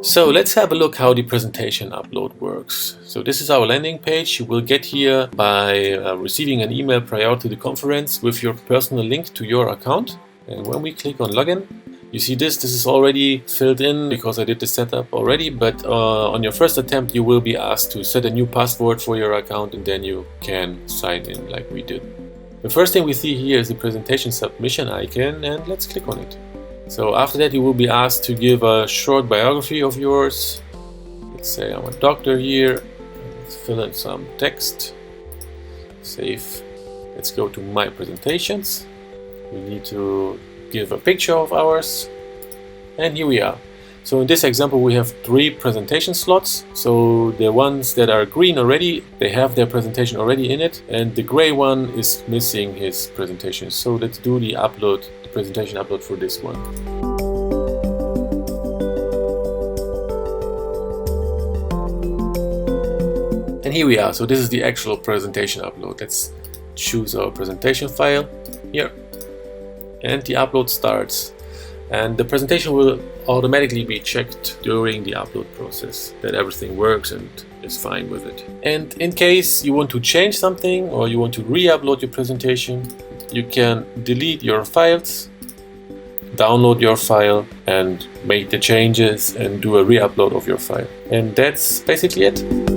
So let's have a look how the presentation upload works. So this is our landing page. You will get here by receiving an email prior to the conference with your personal link to your account. And when we click on login, you see this is already filled in because I did the setup already, but on your first attempt you will be asked to set a new password for your account and then you can sign in like we did. The first thing we see here is the presentation submission icon, and let's click on it. So after that you will be asked to give a short biography of yours. Let's say I'm a doctor here. Let's fill in some text. Save. Let's go to my presentations. We need to give a picture of ours, and here we are. So in this example we have 3 presentation slots. So the ones that are green already, they have their presentation already in it, and the gray one is missing his presentation. So let's do the presentation upload for this one. And here we are. So this is the actual presentation upload. Let's choose our presentation file here, and the upload starts. And the presentation will automatically be checked during the upload process that everything works and is fine with it. And in case you want to change something or you want to re-upload your presentation, you can delete your files, download your file and make the changes and do a re-upload of your file. And that's basically it.